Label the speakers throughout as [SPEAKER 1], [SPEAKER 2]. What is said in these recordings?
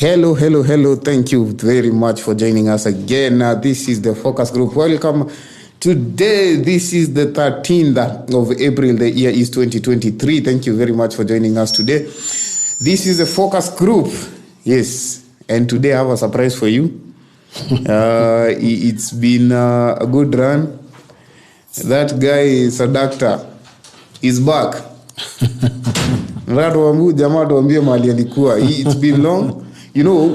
[SPEAKER 1] Hello. Thank you very much for joining us again. This is the Focus Group. Welcome. Today, this is the 13th of April. The year is 2023. Thank you very much for joining us today. This is the Focus Group. Yes. And today I have a surprise for you. It's been a good run. That guy is a doctor. He's back. It's been long. You know,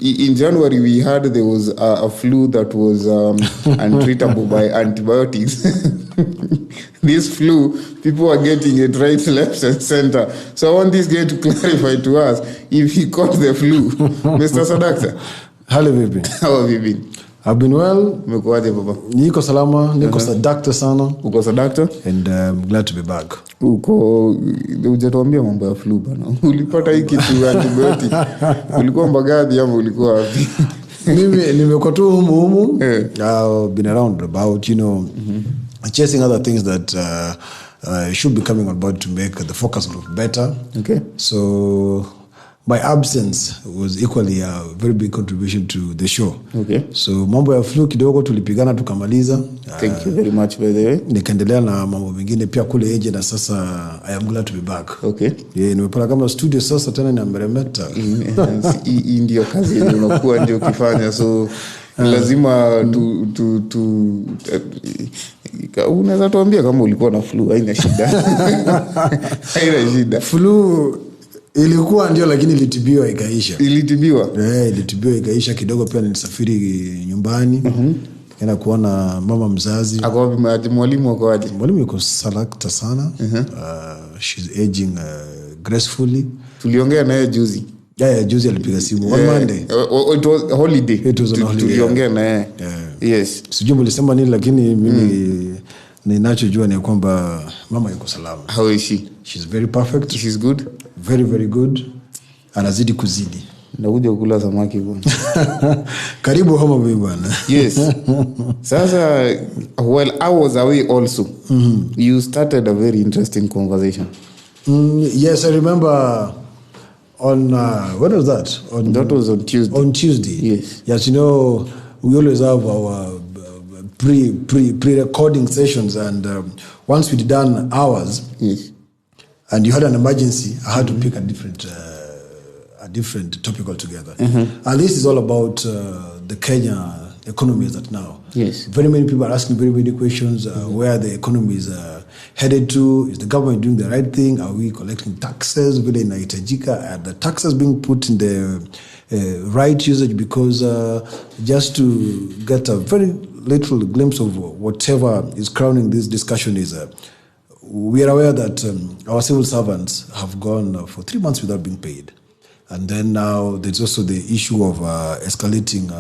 [SPEAKER 1] in January we heard there was a flu that was untreatable by antibiotics. This flu, people are getting it right, left, and center. So I want this guy to clarify to us if he caught the flu. Mr. Sadakta.
[SPEAKER 2] Hello, baby.
[SPEAKER 1] How have you been?
[SPEAKER 2] I've been well.
[SPEAKER 1] Umekuaje baba?
[SPEAKER 2] Niko salama, niko sadakta sana.
[SPEAKER 1] Uko sadakta?
[SPEAKER 2] And I'm glad to be back.
[SPEAKER 1] Hujatuambia mambo ya flu bana. Ulipata hiki kitu antibiotic. Ulikuwa Mbagathi ama ulikuwa wapi?
[SPEAKER 2] Mimi nimekuwa tu humu. I've been around about, chasing other things that should be coming about to make the Focus Group better.
[SPEAKER 1] Okay.
[SPEAKER 2] So my absence was equally a very big contribution to the show.
[SPEAKER 1] Okay.
[SPEAKER 2] So mambo ya flu kidogo tulipigana tukamaliza.
[SPEAKER 1] Thank you very much by the way.
[SPEAKER 2] Nikaendelea na mambo mengine pia kule eje na sasa I am glad to be back.
[SPEAKER 1] Okay.
[SPEAKER 2] Nimepata kama studio sasa tena ni ameremeta.
[SPEAKER 1] Hii ndio kazi unakuwa ndio ukifanya so lazima unaweza tuambia kama ulikuwa na flu haina shida. Haina shida.
[SPEAKER 2] Flu ilikuwa ndio lakini ilitibiwa ikaisha.
[SPEAKER 1] Ilitibiwa
[SPEAKER 2] ikaisha kidogo pia nilisafiri nyumbani. Nikaenda kuona mama mzazi.
[SPEAKER 1] Ako wapi mwalimu wako waje?
[SPEAKER 2] Mwalimu yuko salakta sana. She's aging gracefully.
[SPEAKER 1] Tuliongea naye juzi.
[SPEAKER 2] Juzi alipiga simu one Monday.
[SPEAKER 1] It was holiday. Tuliongea naye. Yes.
[SPEAKER 2] Sijui mlisema nini lakini mimi ninachojua ni kwamba mama yuko salama.
[SPEAKER 1] How is she?
[SPEAKER 2] She's very perfect.
[SPEAKER 1] She's good.
[SPEAKER 2] Very very good. Anazidi kuzidi.
[SPEAKER 1] Ndakuja kula samaki bwana.
[SPEAKER 2] Karibu Homa Bay bwana.
[SPEAKER 1] Yes. Sasa while I was away also, you started a very interesting conversation.
[SPEAKER 2] Yes, I remember on when was that?
[SPEAKER 1] That was on Tuesday.
[SPEAKER 2] On Tuesday.
[SPEAKER 1] Yes.
[SPEAKER 2] Yes, we always have our pre-recording sessions, and once we'd done ours,
[SPEAKER 1] yes,
[SPEAKER 2] and you had an emergency, I had to pick a different topic altogether. And this is all about the Kenya economy is at now.
[SPEAKER 1] Yes.
[SPEAKER 2] Very many people are asking very many questions, where the economy is headed to. Is the government doing the right thing? Are we collecting taxes? Vile inahitajika? Are the taxes being put in the right usage? Because just to get a very little glimpse of whatever is crowning this discussion is we are aware that our civil servants have gone for 3 months without being paid. And then now there's also the issue of escalating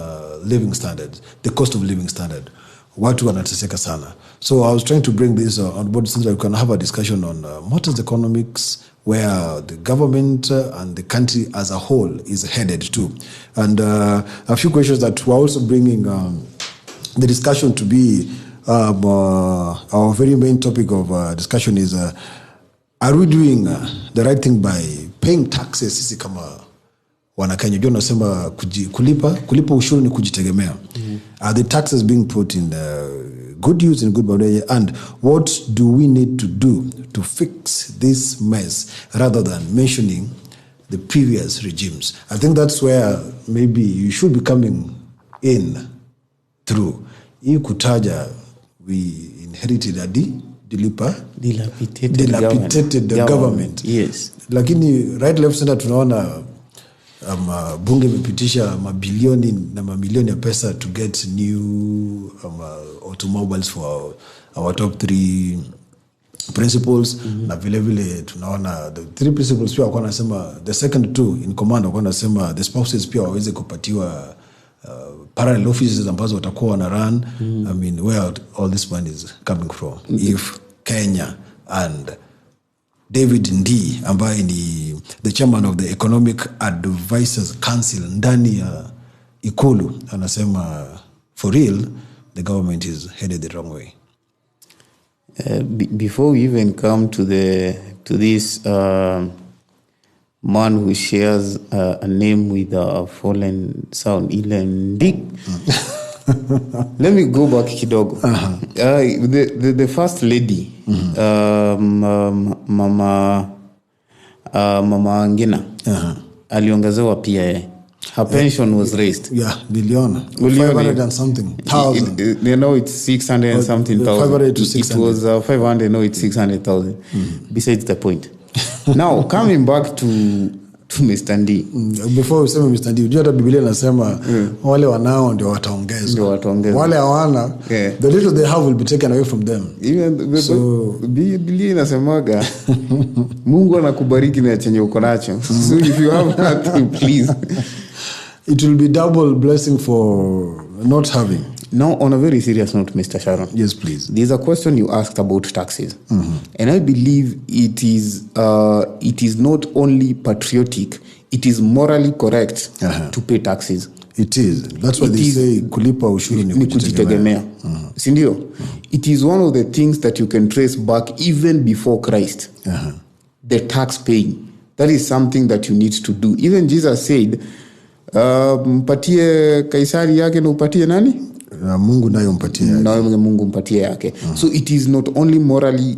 [SPEAKER 2] living standards, the cost of living standard. Watu wanateseka sana. So I was trying to bring this on board so that we can have a discussion on modern economics, where the government and the country as a whole is headed to. And a few questions that we're also bringing the discussion to be our very main topic of discussion is are we doing the right thing by paying taxes? Sisi kama wanakenya ndio nasema kulipa ushuru ni kujitegemea. Are the taxes being put in good use and good value? And what do we need to do to fix this mess rather than mentioning the previous regimes? I think that's where maybe you should be coming in through. Hii kutaja, we inherited a dilapidated government.
[SPEAKER 1] Yes.
[SPEAKER 2] Lakini right left center tunaona bunge imepitisha mabilioni na mamilioni ya pesa to get new automobiles for our top 3 principals. Na vile vile tunaona the 3 principals pia wako nasema the second 2 in command wako nasema the spouses pia waweze kupatiwa parallel offices ambazo watakuwa wana run. I mean, where all this money is coming from? If Kenya and David Ndii ambaye ni the chairman of the Economic Advisors Council ndani ya Ikulu anasema for real the government is headed the wrong way.
[SPEAKER 1] Before we even come to this man who shares a name with a fallen sound, Ndii. Let me go back kidogo. The first lady, Mama Ngina, aliongezewa pia yeye. Her pension was raised.
[SPEAKER 2] Yeah, niliona. 500 and something thousand.
[SPEAKER 1] You know, it's 600 and something thousand.
[SPEAKER 2] 500 to 600.
[SPEAKER 1] It was 500, no, it's 600,000. Besides the point. Now, coming back to Mr. Ndii.
[SPEAKER 2] Before we say Mr. Ndii, unajua Biblia inasema wale wanao ndio wataongezwa. Wale hawana, the little they have will be taken away from them.
[SPEAKER 1] So Biblia inasemaga Mungu anakubariki na chenye uko nacho. So if you have nothing, please.
[SPEAKER 2] It will be double blessing for not having.
[SPEAKER 1] Now, on a very serious note, Mr. Sharon.
[SPEAKER 2] Yes, please.
[SPEAKER 1] There's a question you asked about taxes. And I believe it is not only patriotic, it is morally correct to pay taxes.
[SPEAKER 2] It is. That's why they say kulipa ushuru ni
[SPEAKER 1] kujitegemea. Sindio? It is one of the things that you can trace back even before Christ. The tax paying. That is something that you need to do. Even Jesus said, mpatie Kaisari yake na upatie nani?
[SPEAKER 2] Mungu nayo mpatie yake.
[SPEAKER 1] Na Mungu mpatie yake. So it is not only morally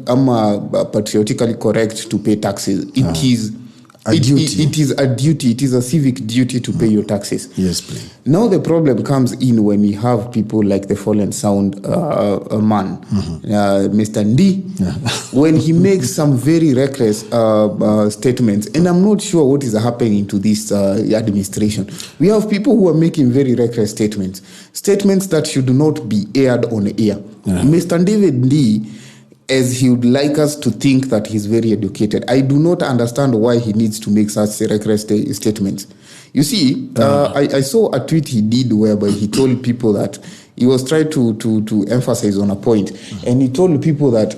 [SPEAKER 1] patriotically correct to pay taxes. It is a duty. It is a duty. It is a civic duty to pay your taxes.
[SPEAKER 2] Yes, please.
[SPEAKER 1] Now the problem comes in when we have people like the fallen sound man, Mr. Ndii, when he makes some very reckless statements. And I'm not sure what is happening to this administration. We have people who are making very reckless statements that should not be aired on air. Mr. David Ndii, as he would like us to think that he's very educated, I do not understand why he needs to make such reckless statements. You see, I saw a tweet he did whereby he told people that he was trying to emphasize on a point, and he told people that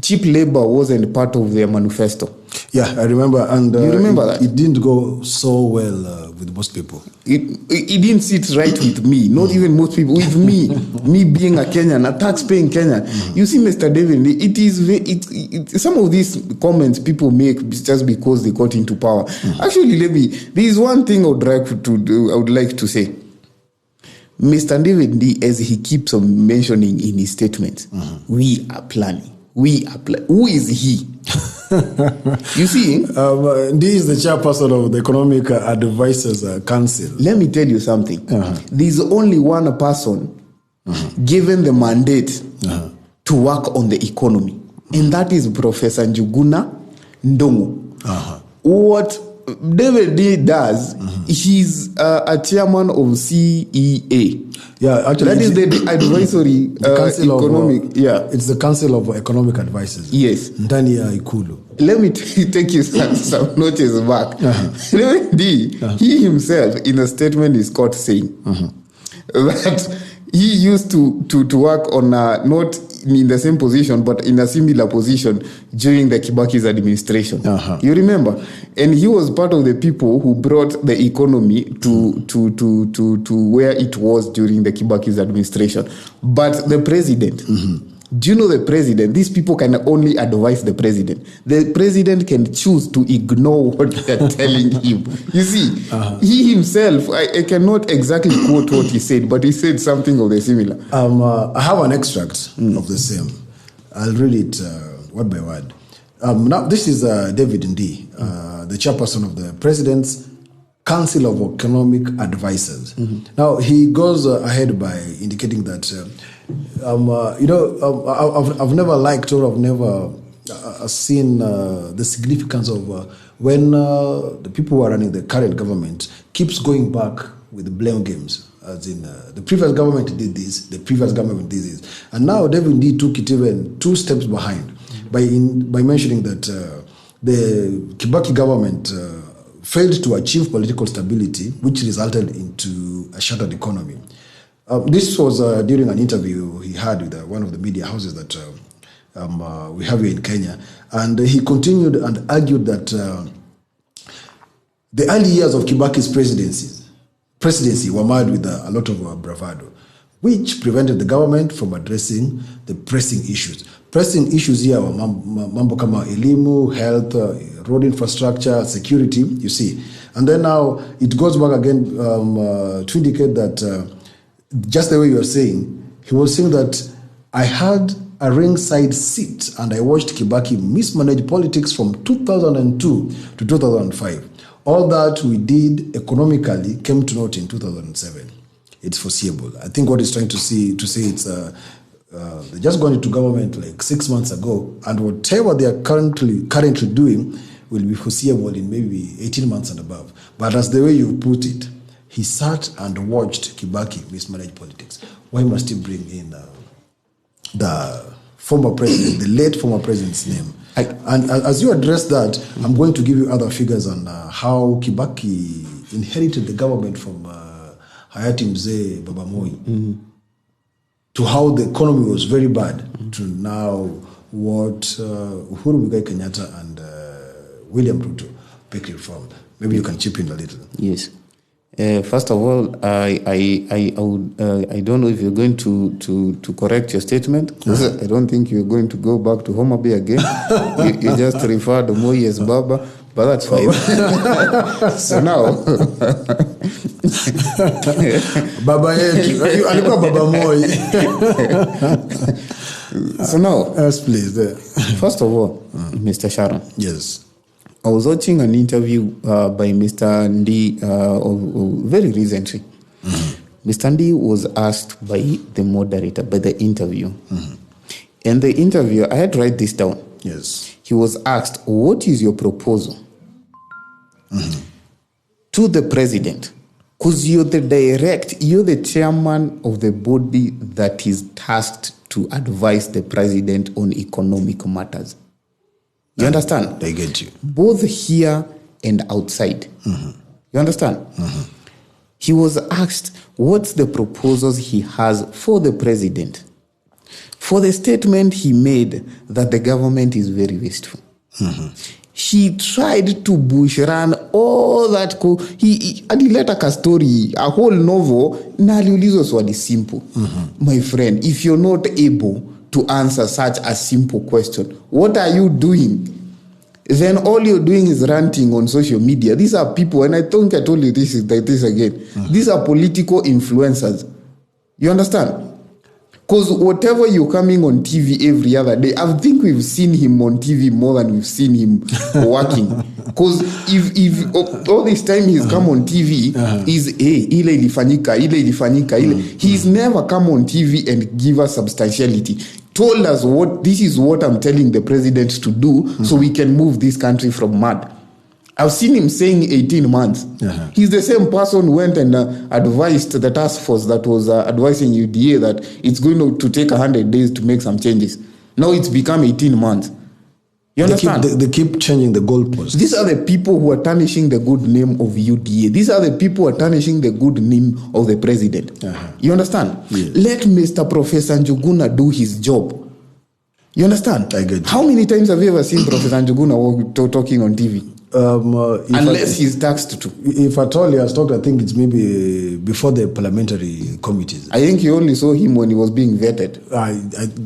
[SPEAKER 1] cheap labor wasn't part of their manifesto.
[SPEAKER 2] Yeah, I remember. And
[SPEAKER 1] you remember that?
[SPEAKER 2] It didn't go so well with most people.
[SPEAKER 1] It didn't sit right with me, not even most people. With me being a Kenyan, a tax-paying Kenyan. You see, Mr. David, it is some of these comments people make just because they got into power. Actually, there is one thing I would like to say. Mr. David Ndii, as he keeps on mentioning in his statements, we are planning. Who is he? You see,
[SPEAKER 2] Ndii is the chairperson of the Economic Advisors Council.
[SPEAKER 1] Let me tell you something. There's only one person given the mandate to work on the economy, and that is Professor Njuguna Ndongo. What David Ndii does, he's a chairman of CEA.
[SPEAKER 2] Yeah, actually,
[SPEAKER 1] that is the advisory economic.
[SPEAKER 2] It's the Council of Economic Advisors.
[SPEAKER 1] Yes,
[SPEAKER 2] ndani ya Ikulu.
[SPEAKER 1] Let me take you some notices back. Ndii, he himself, in a statement, is caught saying that he used to work on not in the same position, but in a similar position during the Kibaki's administration. You remember? And he was part of the people who brought the economy to where it was during the Kibaki's administration. But the president, do you know the president? These people can only advise the president. The president can choose to ignore what they're telling him. You see, he himself, I cannot exactly quote what he said, but he said something of the similar.
[SPEAKER 2] I have an extract of the same. I'll read it word by word. Now, this is David Ndii, the chairperson of the President's Council of Economic Advisors. Now, he goes ahead by indicating that, I've never liked or I've never seen the significance of when the people who are running the current government keeps going back with the blame games. As in, the previous government did this, the previous government did this. And now David Ndii took it even 2 steps behind by mentioning that the Kibaki government failed to achieve political stability, which resulted into a shattered economy. This was during an interview he had with one of the media houses that we have here in Kenya. And he continued and argued that the early years of Kibaki's presidency were marred with a lot of bravado, which prevented the government from addressing the pressing issues. pressing issues here, mambo kama elimu, health, road infrastructure, security, you see. And then now it goes back again to indicate that just the way you are saying, he was saying that I had a ringside seat and I watched Kibaki mismanage politics from 2002 to 2005. All that we did economically came to naught in 2007. It's foreseeable. I think what he's trying to say it's they just got into government like 6 months ago, and whatever they are currently doing will be foreseeable in maybe 18 months and above. But as the way you put it, he sat and watched Kibaki mismanage politics. Why must he bring in the former president, the late former president's name? And as you address that, I'm going to give you other figures on how Kibaki inherited the government from Hayati Mzee Baba Moi, to how the economy was very bad, to now what Uhuru Muigai Kenyatta and William Ruto picked it from. Maybe you can chip in a little.
[SPEAKER 1] Yes. First of all, I don't know if you're going to correct your statement. I don't think you're going to go back to Homa Bay again. you just referred to Moi as Baba, but that's fine. So now,
[SPEAKER 2] Baba yetu, alikuwa Baba Moi.
[SPEAKER 1] So now,
[SPEAKER 2] yes, please.
[SPEAKER 1] First of all, Mr. Sharon.
[SPEAKER 2] Yes.
[SPEAKER 1] I was watching an interview by Mr. Ndii very recently. Mr. Ndii was asked by the moderator, by the interview. And the interview, I had to write this down.
[SPEAKER 2] Yes.
[SPEAKER 1] He was asked, what is your proposal to the president? Because you're the chairman of the body that is tasked to advise the president on economic matters. You understand?
[SPEAKER 2] I get you.
[SPEAKER 1] Both here and outside. You understand? He was asked what's the proposals he has for the president, for the statement he made that the government is very wasteful. He tried to bush run all that. He alileta a story, a whole novel. Na aliulizwa swali simple. My friend, if you're not able to answer such a simple question, what are you doing? Then all you're doing is ranting on social media. These are people, and I think I told you this again. These are political influencers. You understand? Because whatever you're coming on TV every other day, I think we've seen him on TV more than we've seen him working. Because if all this time he's come on TV, he's ile ilifanyika. He's never come on TV and give us substantiality. Told us this is what I'm telling the president to do so we can move this country from mud. I've seen him saying 18 months. He's the same person who went and advised the task force that was advising UDA that it's going to take 100 days to make some changes. Now it's become 18 months. You understand?
[SPEAKER 2] They keep changing the goalposts.
[SPEAKER 1] These are the people who are tarnishing the good name of UDA. These are the people who are tarnishing the good name of the president. You understand?
[SPEAKER 2] Yes.
[SPEAKER 1] Let Mr. Professor Njuguna do his job. You understand?
[SPEAKER 2] I get you.
[SPEAKER 1] How many times have you ever seen Professor Njuguna talking on TV? Unless he's taxed to.
[SPEAKER 2] If at all he has talked, I think it's maybe before the parliamentary committees.
[SPEAKER 1] I think you only saw him when he was being vetted.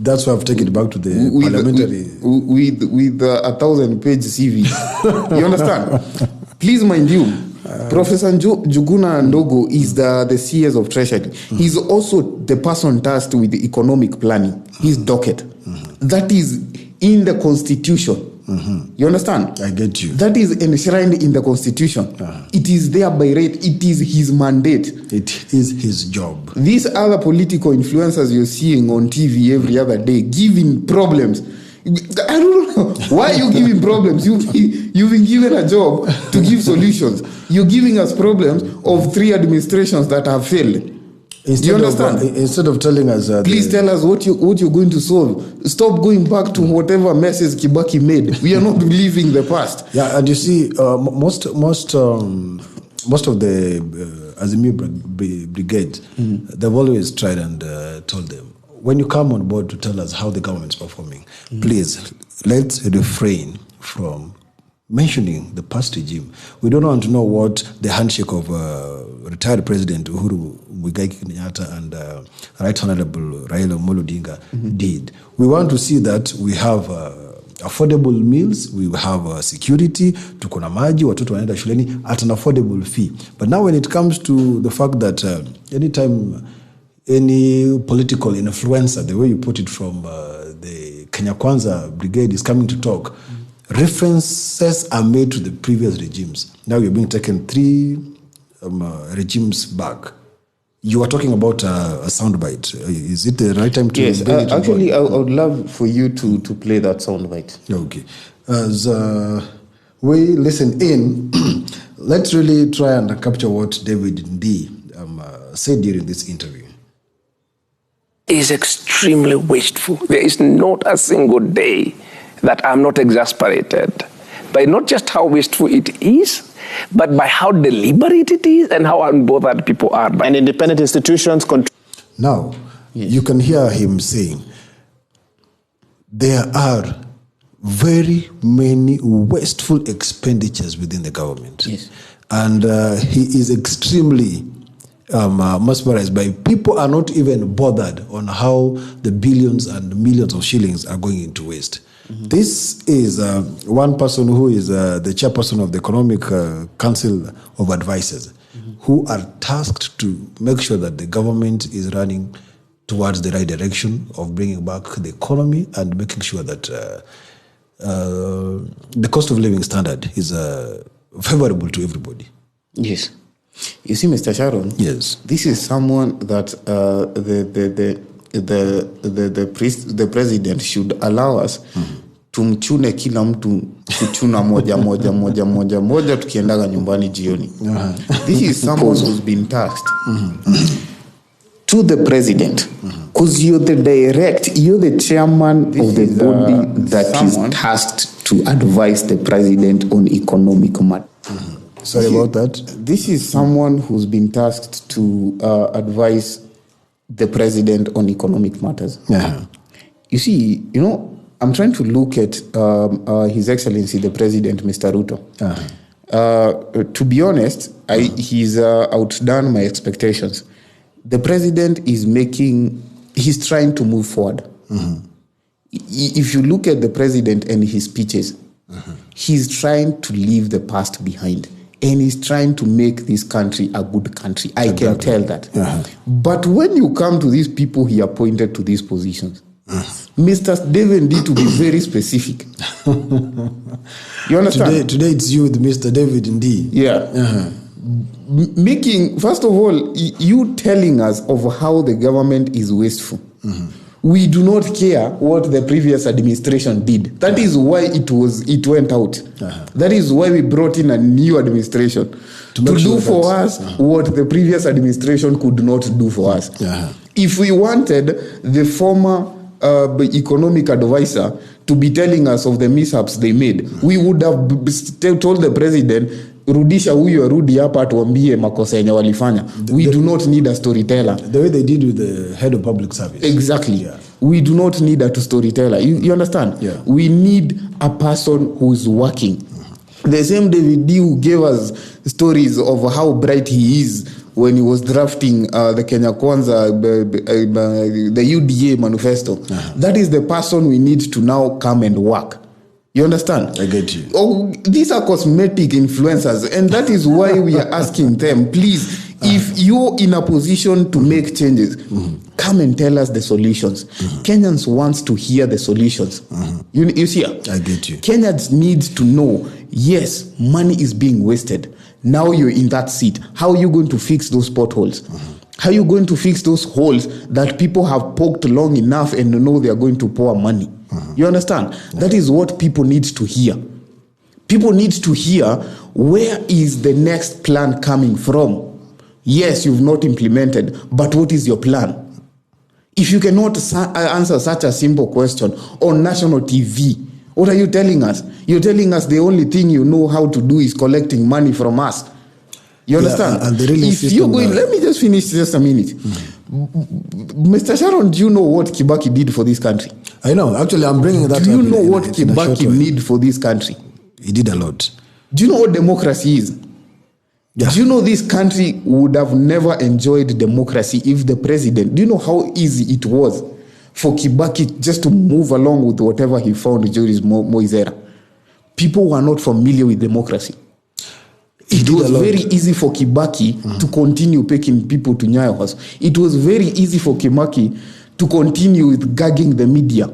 [SPEAKER 2] That's why I've taken it back to the parliamentary.
[SPEAKER 1] With 1,000-page CV. You understand? Please mind you, Professor Njuguna Ndogo is the CS of Treasury. He's also the person tasked with the economic planning. His docket. That is in the Constitution. You understand?
[SPEAKER 2] I get you.
[SPEAKER 1] That is enshrined in the Constitution. It is there by right. It is his mandate.
[SPEAKER 2] It is his job.
[SPEAKER 1] These other political influencers you're seeing on TV every other day giving problems. I don't know. Why are you giving problems? You've been given a job to give solutions. You're giving us problems of 3 administrations that have failed.
[SPEAKER 2] Instead of telling us...
[SPEAKER 1] Please tell us what you're going to solve. Stop going back to whatever messes Kibaki made. We are not living the past.
[SPEAKER 2] Yeah, and you see, most of the Azimio brigade, they've always tried and told them, when you come on board to tell us how the government's performing, please, let's refrain from mentioning the past regime. We don't want to know what the handshake of retired President Uhuru Muigai Kenyatta and Right Honorable Raila Amolo Odinga did. We want to see that we have affordable meals, we have security, tuko na maji, watoto wanaenda shuleni at an affordable fee. But now when it comes to the fact that anytime any political influencer, the way you put it, from the Kenya Kwanza brigade is coming to talk, references are made to the previous regimes. Now you're being taken 3 regimes back. You are talking about a soundbite. Is it the right time to?
[SPEAKER 1] Yes, actually, I would love for you to play that soundbite.
[SPEAKER 2] Okay. As we listen in, let's really try and capture what David Ndii said during this interview.
[SPEAKER 3] Is extremely wasteful. There is not a single day that I'm not exasperated by not just how wasteful it is, but by how deliberate it is and how unbothered people are.
[SPEAKER 4] And independent institutions
[SPEAKER 2] Now, you can hear him saying, there are very many wasteful expenditures within the government.
[SPEAKER 1] Yes.
[SPEAKER 2] And he is extremely mesmerized by people are not even bothered on how the billions and millions of shillings are going into waste. This is one person who is the chairperson of the Economic Council of Advisors, who are tasked to make sure that the government is running towards the right direction of bringing back the economy and making sure that the cost of living standard is favorable to everybody.
[SPEAKER 1] Yes. You see, Mr. Sharon.
[SPEAKER 2] Yes.
[SPEAKER 1] This is someone that the president should allow us tumchune kila mtu kuchuna moja tukiendaga nyumbani jioni. This is someone who's been tasked to the president, because you're the chairman of the body that is tasked to advise the president on economic matters.
[SPEAKER 2] Sorry about that.
[SPEAKER 1] This is someone who's been tasked to advise the president on economic matters. You see, I'm trying to look at His Excellency the President, Mr. Ruto. To be honest, he's outdone my expectations. The president he's trying to move forward. If you look at the president and his speeches, he's trying to leave the past behind. And he's trying to make this country a good country. I can tell that. But when you come to these people he appointed to these positions, Mr. David Ndii, to be very specific. You understand?
[SPEAKER 2] Today it's you with Mr. David Ndii.
[SPEAKER 1] Yeah. Making, first of all, you telling us of how the government is wasteful. We do not care what the previous administration did. That is why it went out. That is why we brought in a new administration to do for us what the previous administration could not do for us. If we wanted the former economic advisor to be telling us of the mishaps they made, we would have told the president, rudisha huyo rudi hapa tuambie makosa yenye walifanya. We do not need a storyteller.
[SPEAKER 2] The way they did with the head of public service.
[SPEAKER 1] Exactly. We do not need a storyteller. You understand? We need a person who is working. The same David Ndii who gave us stories of how bright he is when he was drafting the Kenya Kwanza, the UDA manifesto. That is the person we need to now come and work. You understand?
[SPEAKER 2] I get you.
[SPEAKER 1] Oh, these are cosmetic influencers, and that is why we are asking them, please, if you're in a position to make changes, come and tell us the solutions. Kenyans wants to hear the solutions. You see?
[SPEAKER 2] I get you.
[SPEAKER 1] Kenyans need to know, yes, money is being wasted. Now you're in that seat. How are you going to fix those potholes? How are you going to fix those holes that people have poked long enough and know they are going to pour money? You understand? That is what people need to hear. People need to hear, where is the next plan coming from? Yes, you've not implemented, but what is your plan? If you cannot answer such a simple question on national TV, what are you telling us? You're telling us the only thing you know how to do is collecting money from us. You understand?
[SPEAKER 2] And the
[SPEAKER 1] if you're going, let me just finish just a minute. Mr. Sharon, do you know what Kibaki did for this country?
[SPEAKER 2] I know. Actually, I'm bringing that up.
[SPEAKER 1] Do you know what Kibaki did for this country?
[SPEAKER 2] He did a lot.
[SPEAKER 1] Do you know what democracy is?
[SPEAKER 2] Yeah.
[SPEAKER 1] Do you know this country would have never enjoyed democracy if the president, do you know how easy it was for Kibaki just to move along with whatever he found during his Moise era? People were not familiar with democracy. It was very easy for Kibaki to continue taking people to Nyayo House. It was very easy for Kibaki to continue with gagging the media.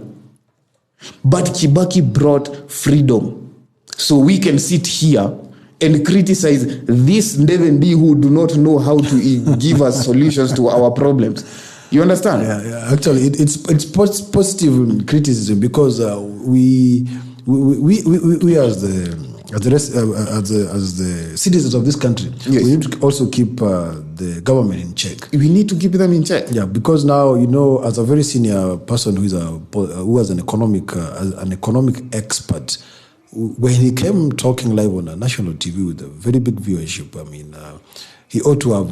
[SPEAKER 1] But Kibaki brought freedom. So we can sit here and criticize this David Ndii who do not know how to give us solutions to our problems. You understand?
[SPEAKER 2] Yeah. Actually, it's positive criticism because we as the citizens of this country,
[SPEAKER 1] yes,
[SPEAKER 2] we need to also keep the government in check.
[SPEAKER 1] We need to keep them in check.
[SPEAKER 2] Yeah, because now, as a very senior person who is an economic expert, when he came talking live on a national TV with a very big viewership, he ought to have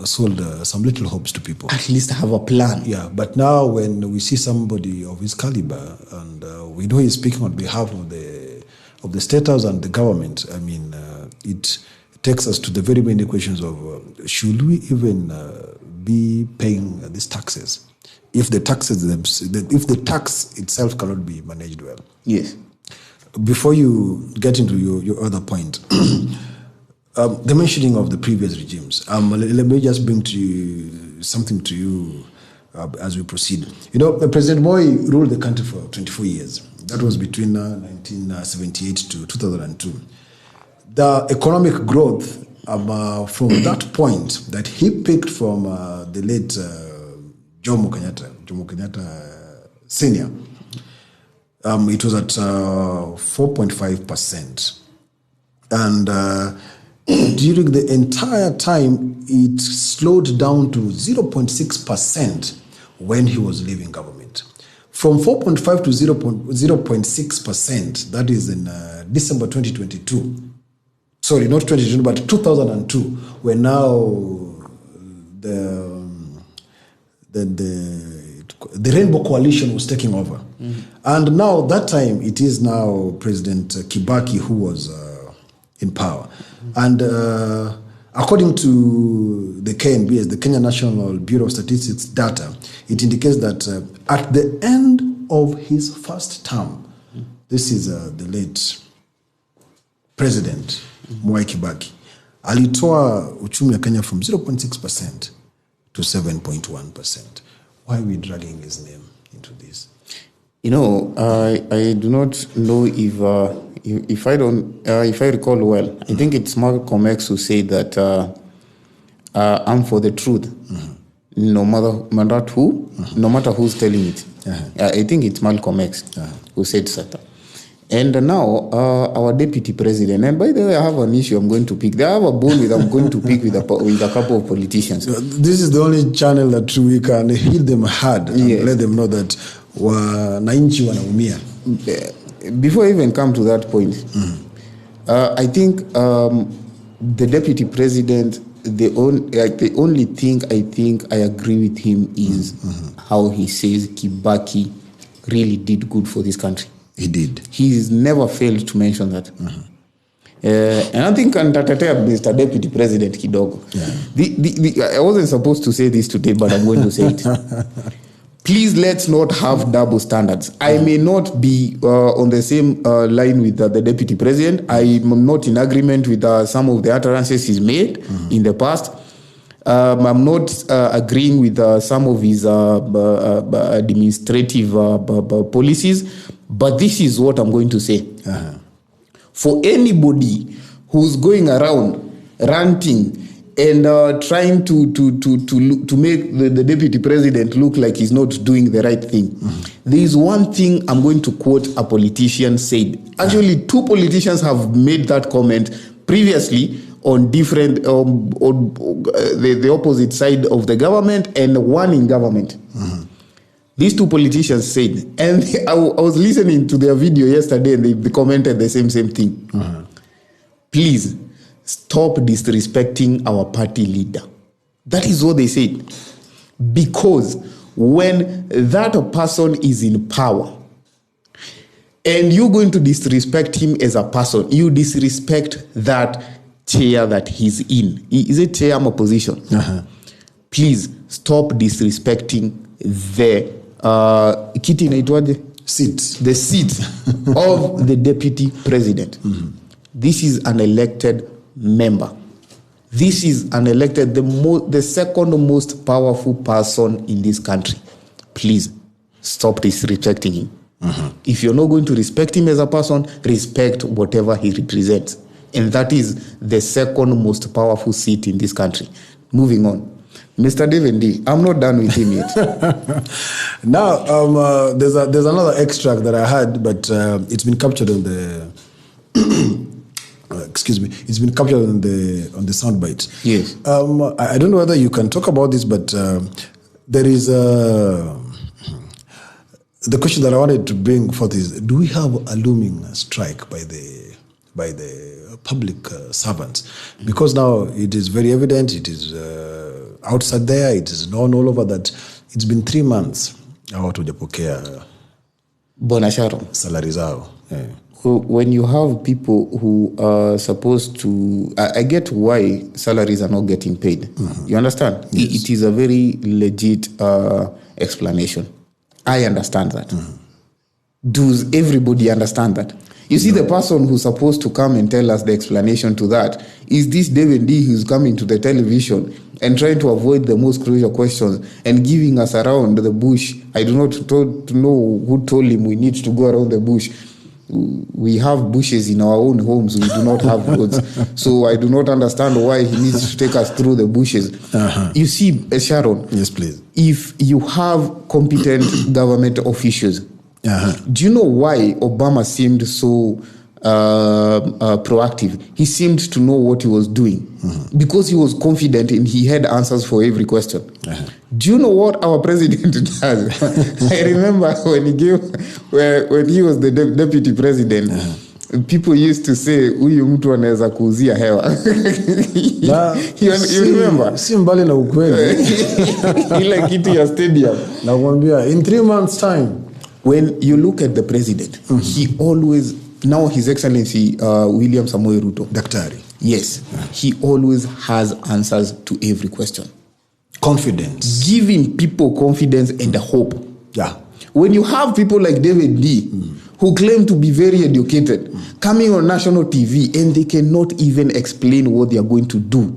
[SPEAKER 2] sold some little hopes to people.
[SPEAKER 1] At least have a plan.
[SPEAKER 2] Yeah, but now when we see somebody of his caliber and we know he's speaking on behalf of the State House and the government, it takes us to the very many questions of should we even be paying these taxes if the tax itself cannot be managed well?
[SPEAKER 1] Yes.
[SPEAKER 2] Before you get into your other point, the mentioning of the previous regimes, let me just bring something to you as we proceed. President Moi ruled the country for 24 years. That was between 1978 to 2002. The economic growth from that point that he picked from the late Jomo Kenyatta Senior, it was at 4.5%. And during the entire time, it slowed down to 0.6% when he was leaving government. From 4.5 to 0.6%, that is in December 2022. Sorry, not 2022, but 2002, when now the Rainbow Coalition was taking over. Mm-hmm. And now, that time, it is now President Kibaki who was in power. Mm-hmm. And according to the KNBS, the Kenya National Bureau of Statistics data, it indicates that at the end of his first term, this is the late President Mwai Kibaki, alitoa uchumi wa Kenya from 0.6% to 7.1%. Why are we dragging his name into this?
[SPEAKER 1] I do not know if I recall well. I think it's Malcolm X who said that I'm for the truth, no matter who's telling it. I think it's Malcolm X who said that. And now our deputy president, and by the way, I have an issue I'm going to pick. I have a bone I'm going to pick with a couple of politicians.
[SPEAKER 2] This is the only channel that we can hit them hard and let them know that wananchi wanaumia.
[SPEAKER 1] Before I even come to that point, I think the deputy president, the only thing I think I agree with him is how he says Kibaki really did good for this country.
[SPEAKER 2] He did.
[SPEAKER 1] He's never failed to mention that. And I think Ntatetea Mr. Deputy President kidogo. I wasn't supposed to say this today, but I'm going to say it. Please, let's not have double standards. I may not be on the same line with the deputy president. I'm not in agreement with some of the utterances he's made in the past. I'm not agreeing with some of his administrative policies, but this is what I'm going to say. For anybody who's going around ranting and trying to make the deputy president look like he's not doing the right thing. There is one thing I'm going to quote a politician said. Actually, two politicians have made that comment previously on different, the opposite side of the government and one in government. These two politicians said, and I was listening to their video yesterday and they commented the same thing. Please, stop disrespecting our party leader. That is what they said. Because when that person is in power, and you're going to disrespect him as a person. You disrespect that chair that he's in. Is it chair or position? Please stop disrespecting the kiti inaitwaje? The seat of the deputy president. This is an elected member. This is an elected, the second most powerful person in this country. Please stop disrespecting him. If you're not going to respect him as a person, respect whatever he represents. And that is the second most powerful seat in this country. Moving on. Mr. David Ndii, I'm not done with him yet.
[SPEAKER 2] Now, there's another extract that I had, but it's been captured on the... excuse me. It's been captured on the soundbite.
[SPEAKER 1] Yes.
[SPEAKER 2] I don't know whether you can talk about this, but there is the question that I wanted to bring forth is: do we have a looming strike by the public servants? Because now it is very evident. It is outside there. It is known all over that it's been 3 months. Hawatujapokea
[SPEAKER 1] Bonasharo
[SPEAKER 2] salary zao. Yeah.
[SPEAKER 1] When you have people who are supposed to, I get why salaries are not getting paid. You understand? Yes. It is a very legit explanation. I understand that. Does everybody understand that? You see, the person who's supposed to come and tell us the explanation to that is this David Ndii who's coming to the television and trying to avoid the most crucial questions and giving us around the bush. I do not know who told him we need to go around the bush. We have bushes in our own homes. We do not have roads. So I do not understand why he needs to take us through the bushes. You see, Sharon.
[SPEAKER 2] Yes, please.
[SPEAKER 1] If you have competent government officials, do you know why Obama seemed so proactive? He seemed to know what he was doing because he was confident and he had answers for every question. Do you know what our president does? I remember when he was the deputy president, people used to say, "Huyu mtu anaweza kuuzia hewa." You remember?
[SPEAKER 2] Si mbali na ukweli.
[SPEAKER 1] Ile kitu ya stadium.
[SPEAKER 2] Nakwambia, in 3 months time.
[SPEAKER 1] When you look at the president, he always, now His Excellency William Samoei Ruto.
[SPEAKER 2] Daktari.
[SPEAKER 1] Yes. He always has answers to every question.
[SPEAKER 2] Confidence.
[SPEAKER 1] Giving people confidence and hope.
[SPEAKER 2] Yeah.
[SPEAKER 1] When you have people like David Ndii, who claim to be very educated, coming on national TV, and they cannot even explain what they are going to do.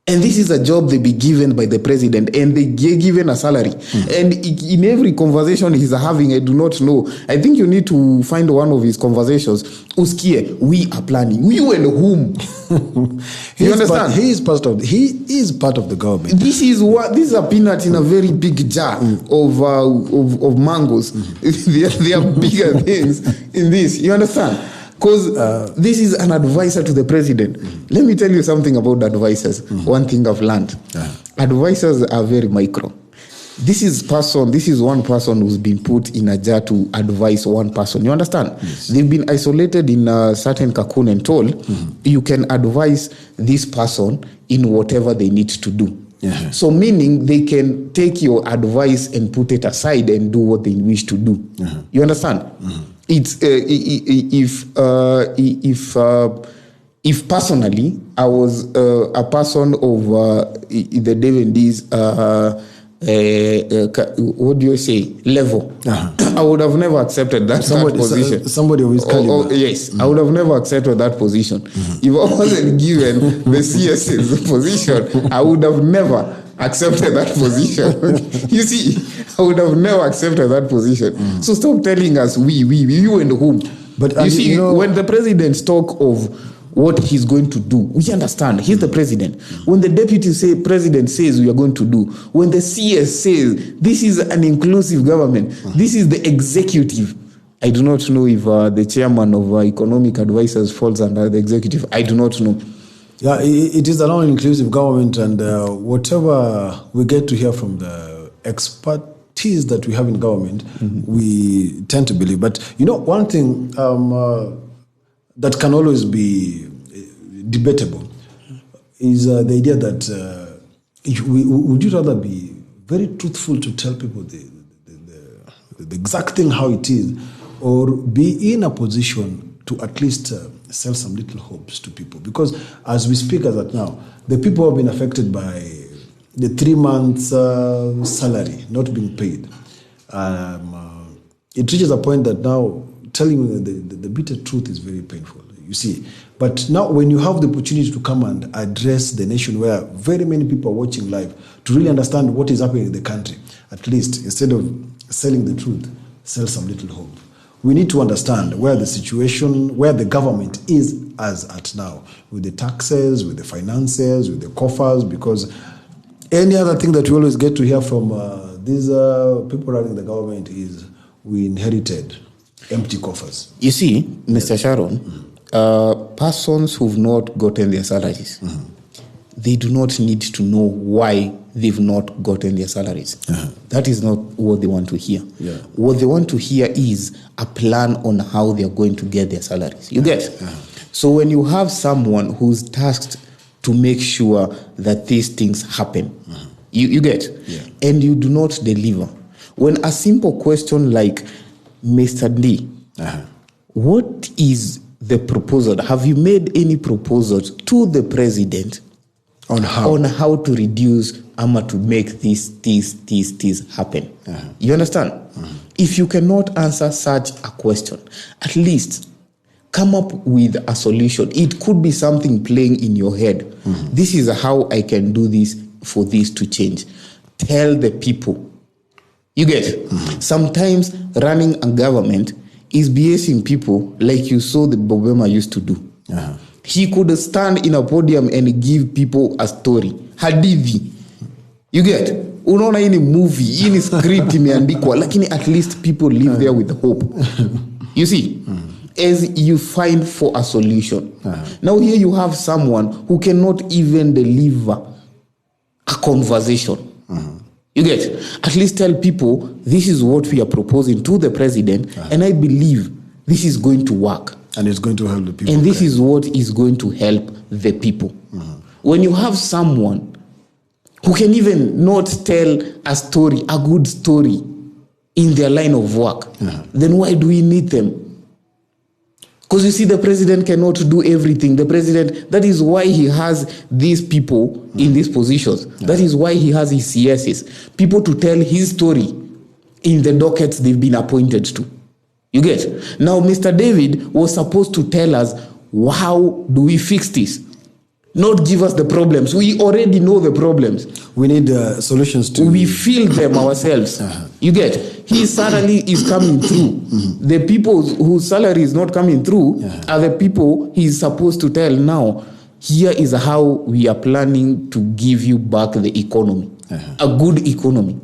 [SPEAKER 1] And this is a job they be given by the president, and they get given a salary. And in every conversation he's having, I do not know. I think you need to find one of his conversations. Uskie, we are planning. You and whom? You understand?
[SPEAKER 2] He is part of the government.
[SPEAKER 1] This is a peanut in a very big jar of mangoes. There are bigger things in this. You understand? Because this is an advisor to the president. Let me tell you something about advisors. One thing I've learned. Advisors are very micro. This is one person who's been put in a jar to advise one person. You understand? Yes. They've been isolated in a certain cocoon and told, you can advise this person in whatever they need to do. So meaning they can take your advice and put it aside and do what they wish to do. You understand? It's if personally I was a person of the David Ndii's what do you say, level, I would have never accepted that position.
[SPEAKER 2] Somebody who is caliber.
[SPEAKER 1] Yes, I would have never accepted that position. If I wasn't given the CS's position, I would have never accepted that position. You see, I would have never accepted that position. So stop telling us we, you and whom. But you see, when the president talk of what he's going to do, we understand. He's the president. When the deputy president says we are going to do, when the CS says this is an inclusive government, this is the executive. I do not know if the chairman of economic advisors falls under the executive. I do not know.
[SPEAKER 2] Yeah, it is an all-inclusive government, and whatever we get to hear from the expertise that we have in government, we tend to believe. But one thing that can always be debatable is the idea that would you rather be very truthful to tell people the exact thing how it is, or be in a position to at least sell some little hopes to people. Because as we speak as at now, the people who have been affected by the 3 months salary not being paid, it reaches a point that now telling you the bitter truth is very painful, you see. But now when you have the opportunity to come and address the nation where very many people are watching live, to really understand what is happening in the country, at least instead of selling the truth, sell some little hope. We need to understand where the situation, where the government is as at now, with the taxes, with the finances, with the coffers, because any other thing that we always get to hear from these people running the government is we inherited empty coffers.
[SPEAKER 1] You see, Mr. Sharon, persons who've not gotten their salaries, they do not need to know why they've not gotten their salaries. That is not what they want to hear. What they want to hear is a plan on how they are going to get their salaries. You get? So when you have someone who's tasked to make sure that these things happen, you get? And you do not deliver. When a simple question like, Mr. Ndii, what is the proposal? Have you made any proposals to the president on how to reduce to make this happen? You understand? If you cannot answer such a question, at least come up with a solution. It could be something playing in your head. This is how I can do this for this to change. Tell the people. You get? Sometimes running a government is BSing people like you saw the Bobema used to do. He could stand in a podium and give people a story. Hadithi. You get? Unaona hii ni movie, hii ni script imeandikwa, lakini at least people live there with hope. You see? As you find for a solution. Now here you have someone who cannot even deliver a conversation. You get? At least tell people, this is what we are proposing to the president, and I believe this is going to work.
[SPEAKER 2] And it's going to help the people.
[SPEAKER 1] And this is what is going to help the people. When you have someone who can even not tell a story, a good story, in their line of work, then why do we need them? Because you see, the president cannot do everything. The president, that is why he has these people in these positions. That is why he has his CSs. People to tell his story in the dockets they've been appointed to. You get? Now, Mr. David was supposed to tell us, how do we fix this? Not give us the problems. We already know the problems.
[SPEAKER 2] We need solutions to...
[SPEAKER 1] We feel them ourselves. You get? His salary is coming through. The people whose salary is not coming through are the people he's supposed to tell now, here is how we are planning to give you back the economy. A good economy.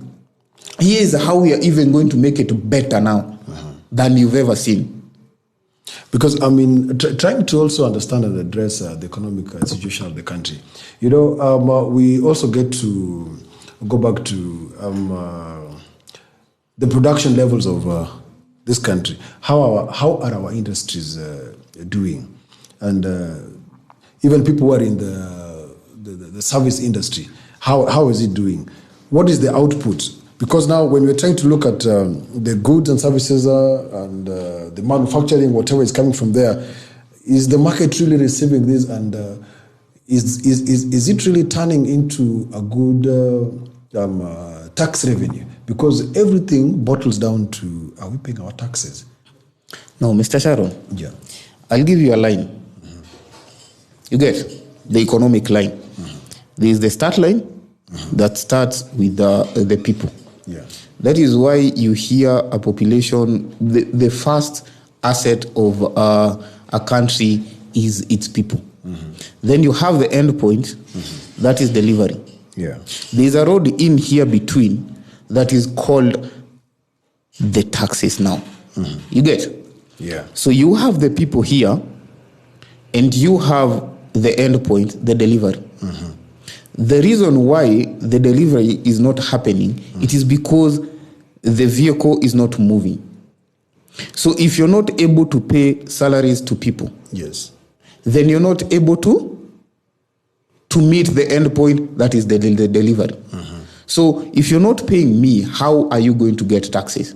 [SPEAKER 1] Here is how we are even going to make it better now than you've ever seen.
[SPEAKER 2] Because, I mean, trying to also understand and address the economic situation of the country. You know, we also get to go back to the production levels of this country. How are our industries doing? And even people who are in the service industry, how is it doing? What is the output? Because now when we're trying to look at the goods and services and the manufacturing, whatever is coming from there, is the market really receiving this? And is it really turning into a good tax revenue? Because everything bottles down to, are we paying our taxes?
[SPEAKER 1] No, Mr. Sharon. I'll give you a line. You get the economic line. There is the start line that starts with the people. That is why you hear a population, the first asset of a country is its people. Then you have the end point, that is delivery. There's a road in here between that is called the taxes now. You get? So you have the people here and you have the end point, the delivery. The reason why the delivery is not happening, it is because the vehicle is not moving. So if you're not able to pay salaries to people, then you're not able to meet the end point, that is the delivery. So if you're not paying me, how are you going to get taxes?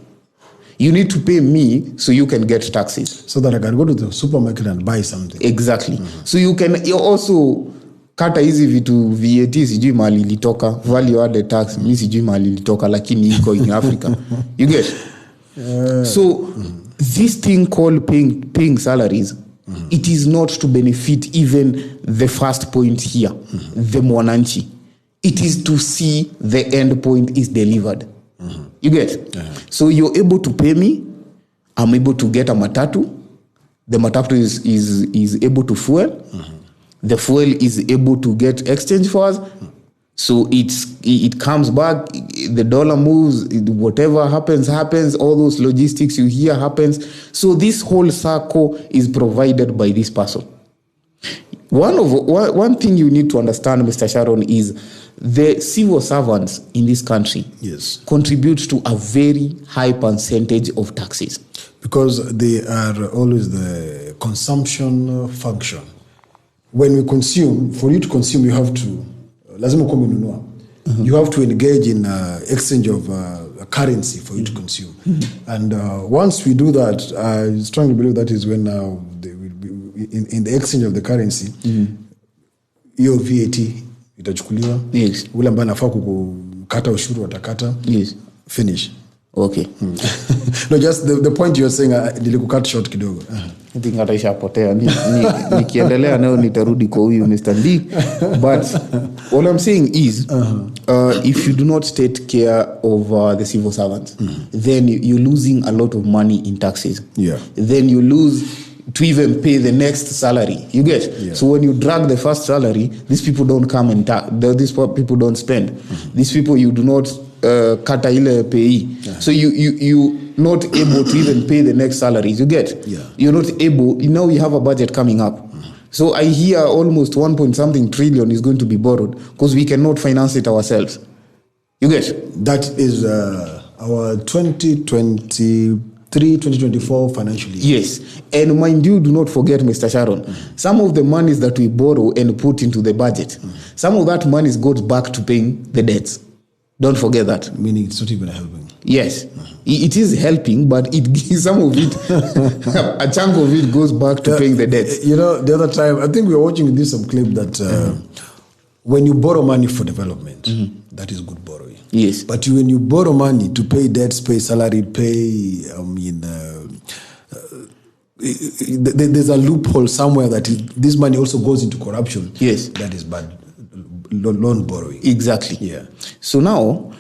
[SPEAKER 1] You need to pay me so you can get taxes.
[SPEAKER 2] So that I can go to the supermarket and buy something.
[SPEAKER 1] Exactly. So you also kata hizi vitu VAT sijui mali ilitoka, value added tax mi sijui mali ilitoka, lakini iko in Africa. You get? So this thing called paying salaries, it is not to benefit even the first point here, the mwananchi. It is to see the end point is delivered. You get? So you're able to pay me, I'm able to get a matatu. The matatu is able to fuel. The fuel is able to get exchange for us. So it comes back, the dollar moves, whatever happens, all those logistics you hear happens. So this whole circle is provided by this person. One thing you need to understand, Mr. Sharon, is the civil servants in this country contribute to a very high percentage of taxes.
[SPEAKER 2] Because they are always the consumption function. When we consume, for you to consume, you have to, lazima kuwa umenunua. You have to engage in exchange of currency for you to consume. And once we do that, I strongly believe that is when they will be in the exchange of the currency, hiyo VAT itachukuliwa.
[SPEAKER 1] Yes.
[SPEAKER 2] Ule ambaye anafaa kukata ushuru watakata.
[SPEAKER 1] Yes.
[SPEAKER 2] Finish.
[SPEAKER 1] Okay.
[SPEAKER 2] No, just the point you're saying, nilikukat short kidogo.
[SPEAKER 1] I think ataishapotea. Nikiendelea nayo nitarudi kwa huyu Mr. Ndii. But all I'm saying is, if you do not take care of the civil servants, then you're losing a lot of money in taxes.
[SPEAKER 2] Yeah.
[SPEAKER 1] Then you lose to even pay the next salary. You get?
[SPEAKER 2] Yeah.
[SPEAKER 1] So when you drag the first salary, these people don't come and these people don't spend. These people you do not kata ile pay. So you not able to even pay the next salaries. You get?
[SPEAKER 2] Yeah.
[SPEAKER 1] You're not able. Now we have a budget coming up. So I hear almost 1.something trillion is going to be borrowed because we cannot finance it ourselves. You get?
[SPEAKER 2] That is our 2023-2024 financial year.
[SPEAKER 1] Yes. And mind you, do not forget, Mr. Sharon, some of the monies that we borrow and put into the budget, some of that money goes back to paying the debts. Don't forget that.
[SPEAKER 2] Meaning it's not even helping.
[SPEAKER 1] Yes. It is helping, but some of it, a chunk of it goes back to paying the debts.
[SPEAKER 2] You know, the other time, I think we were watching some clip that when you borrow money for development, that is good borrowing.
[SPEAKER 1] Yes.
[SPEAKER 2] But when you borrow money to pay debts, pay salary, there's a loophole somewhere that this money also goes into corruption.
[SPEAKER 1] Yes.
[SPEAKER 2] That is bad. Loan borrowing.
[SPEAKER 1] Exactly.
[SPEAKER 2] Yeah.
[SPEAKER 1] So now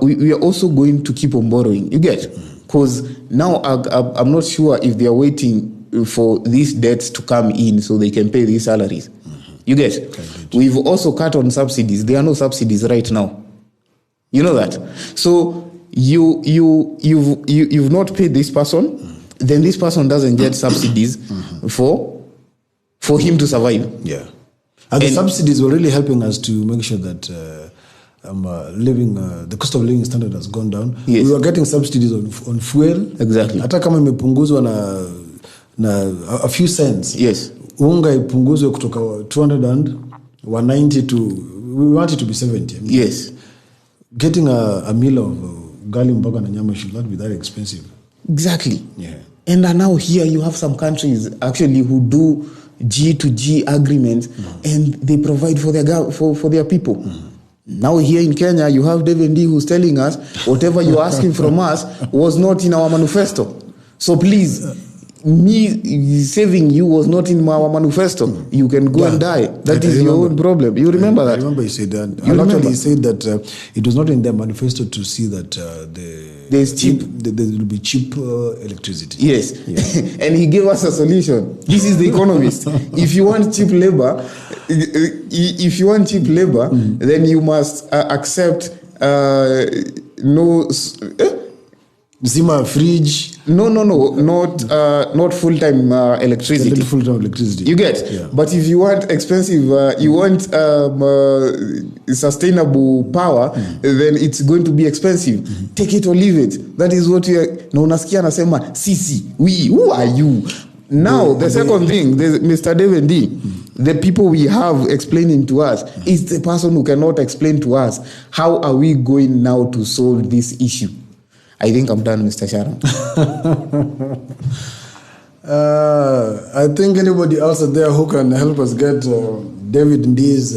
[SPEAKER 1] we are also going to keep on borrowing. You get? Because now I'm not sure if they are waiting for these debts to come in so they can pay these salaries. You get? We've also cut on subsidies. There are no subsidies right now. You know that? So you've not paid this person, then this person doesn't get subsidies for him to survive.
[SPEAKER 2] Yeah. And the subsidies were really helping us to make sure that the cost of living standard has gone down.
[SPEAKER 1] Yes.
[SPEAKER 2] We were getting subsidies on fuel.
[SPEAKER 1] Exactly.
[SPEAKER 2] Hata kama imepunguzwa na a few cents.
[SPEAKER 1] Yes.
[SPEAKER 2] Unga ipunguzwe kutoka 200 and 190 to, we want it to be 70. I mean,
[SPEAKER 1] yes.
[SPEAKER 2] Getting a meal of gali mboga na nyama should not be that expensive.
[SPEAKER 1] Exactly.
[SPEAKER 2] Yeah.
[SPEAKER 1] And now here you have some countries actually who do G2G agreements and they provide for their people. Now here in Kenya, you have David Ndii who's telling us whatever you're asking from us was not in our manifesto. So please, me saving you was not in our manifesto. You can go and die. That is your own problem. You remember that? I
[SPEAKER 2] remember you said that. Actually, he said that it was not in their manifesto to see that there will be cheap electricity.
[SPEAKER 1] Yes. And he gave us a solution. This is the economist. If you want cheap labor, then you must accept no...
[SPEAKER 2] Zima fridge.
[SPEAKER 1] No, not full-time electricity.
[SPEAKER 2] Not full-time electricity.
[SPEAKER 1] You get?
[SPEAKER 2] Yeah.
[SPEAKER 1] But if you want expensive, you want sustainable power, then it's going to be expensive. Take it or leave it. That is what you are. Na unasikia anasema, sisi, we, who are you? Now, the second thing, Mr. David Ndii, the people we have explaining to us is the person who cannot explain to us how are we going now to solve this issue. I think I'm done, Mr. Sharon.
[SPEAKER 2] I think anybody else out there who can help us get David Ndii's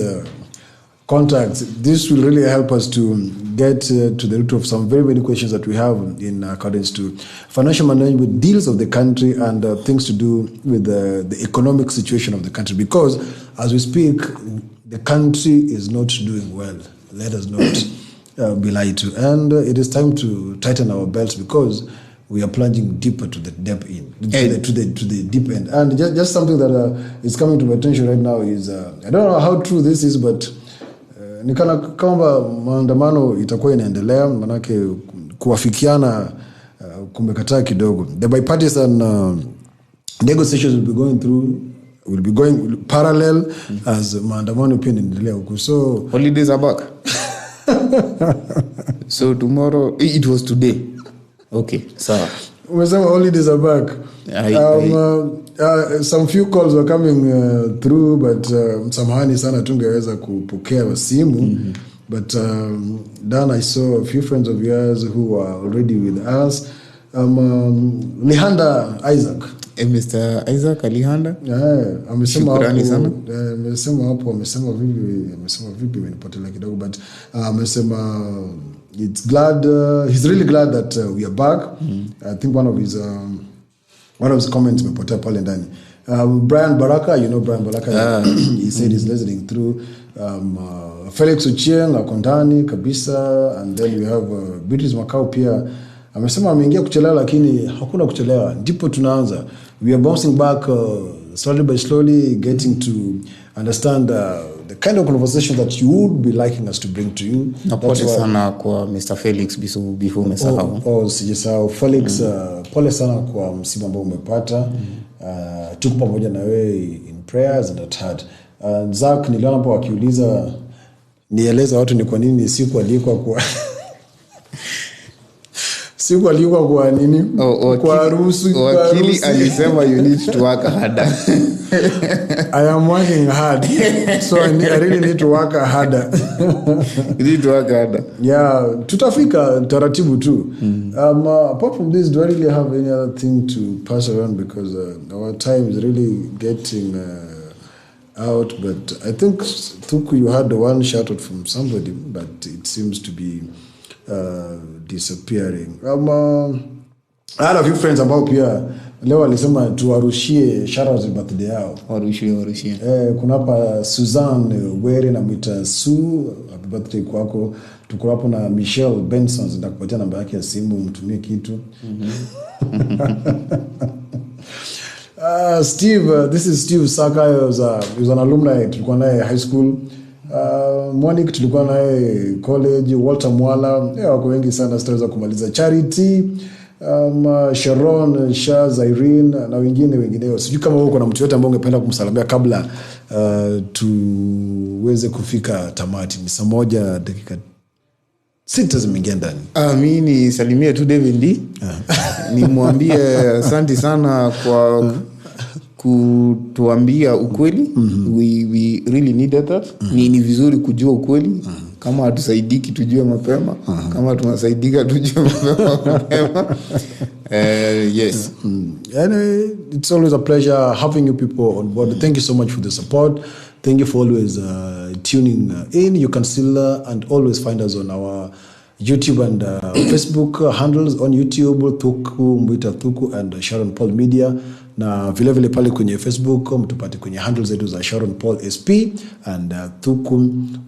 [SPEAKER 2] contacts, this will really help us to get to the root of some very many questions that we have in accordance to financial management, deals of the country, and things to do with the economic situation of the country. Because as we speak, the country is not doing well. Let us not be lied to. And it is time to tighten our belts because we are plunging deeper to the depth end, to the deep end. And just something that is coming to my attention right now is, I don't know how true this is, but ni kana kwamba maandamano itakuwa inaendelea, manake kuafikiana kumekataa kidogo. The bipartisan negotiations will be going parallel as maandamano pia inaendelea huko. So
[SPEAKER 1] holidays are back. So tomorrow, it was today. Okay, so
[SPEAKER 2] some holidays are back. Some few calls were coming through, but samahani sana tungeweza kupokea simu. But Dan, I saw a few friends of yours who are already with us. Lihanda Isaac.
[SPEAKER 1] Mr. Isaac Alihanda.
[SPEAKER 2] Amesema
[SPEAKER 1] Shukrani sana.
[SPEAKER 2] Amesema vipi imenipotelea kidogo, but amesema it's glad, he's really glad that we are back. I think one of his comments mepotea pale ndani. Brian Baraka, you know Brian Baraka, he said he's listening through. Felix Ochieng akondani kabisa, and then we have Beatrice Makau pia amesema ameingia kuchelewa, lakini hakuna kuchelewa, ndipo tunaanza. We are bouncing back slowly by slowly, getting to understand the kind of conversation that you would be liking us to bring to you.
[SPEAKER 1] Na pole sana kwa Mr. Felix before umesahau.
[SPEAKER 2] Sijasahau Felix, pole sana kwa msiba ambao umepata. Tuko pamoja na wewe in prayers and at heart. Zach niliona hapo akiuliza nieleza watu ni kwa nini siku alikuwa kwa nini? Kwa harusi.
[SPEAKER 1] Wakili alisema you need to work harder.
[SPEAKER 2] I am working hard. So I really need to work harder.
[SPEAKER 1] You need to work harder.
[SPEAKER 2] Yeah, tutafika taratibu tu. Apart from this, do I really have any other thing to pass around? Because our time is really getting out. But I think, Thuku, you had one shout out from somebody, but it seems to be disappearing. I had a few friends ambao pia leo walisema tuwarushie shoutouts birthday yao.
[SPEAKER 1] Warushie.
[SPEAKER 2] Kuna hapa Suzanne Were na mwita Sue, happy birthday kwako. Tuko hapo na Michelle Benson, nitakupatia namba yake ya simu mtumie kitu. Steve, this is Steve Saka, he was an alumni, tulikuwa naye high school. Monique tulikuwa naye college, Walter Mwala, wako wengi sana sitaweza kumaliza. Charity, Sharon, Shaz, Irene na wengineo. Sijui kama uko na mtu yote ambaye ungependa kumsalimia kabla tuweze kufika tamati. Ni saa 1:06 zimeingia ndani.
[SPEAKER 1] Mimi ni salimia tu David Ndii. Nimwambie asante sana kwa kutuambia ukweli. We really needed that. Ni vizuri kujua ukweli. Kama hatusaidiki tujue mapema. Kama tunasaidika tujue mapema. Yes.
[SPEAKER 2] Anyway, it's always a pleasure having you people on board. Thank you so much for the support. Thank you for always tuning in. You can still and always find us on our YouTube and Facebook handles. On YouTube, Thuku Mwita Thuku and Sharon Paul Media. Na vile pale kwenye Facebook mtupate kwenye handles zetu za Sharon Paul SP and Thuku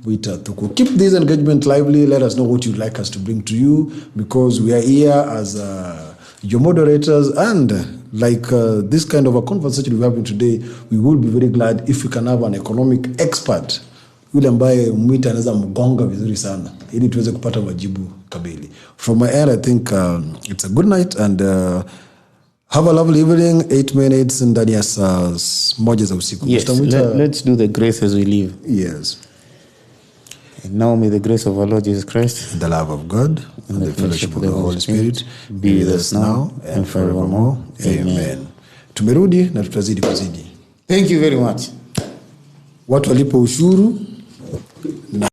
[SPEAKER 2] Mwita Thuku. Keep this engagement lively. Let us know what you'd like us to bring to you, because we are here as your moderators, and like this kind of a conversation we're having today, we will be very glad if we can have an economic expert yule ambaye Mwita anaweza mgonga vizuri sana ili tuweze kupata majibu kamili. From my end, I think it's a good night and have a lovely evening. 8 minutes ndani ya saa 1 za usiku.
[SPEAKER 1] Yes, let's do the grace as we live.
[SPEAKER 2] Yes.
[SPEAKER 1] And now may the grace of our Lord Jesus Christ,
[SPEAKER 2] the love of God, and the fellowship of the Holy Spirit be with us now and forevermore. Amen. Tumerudi na tutazidi kuzidi.
[SPEAKER 1] Thank you very much.
[SPEAKER 2] Watu walipo ushuru na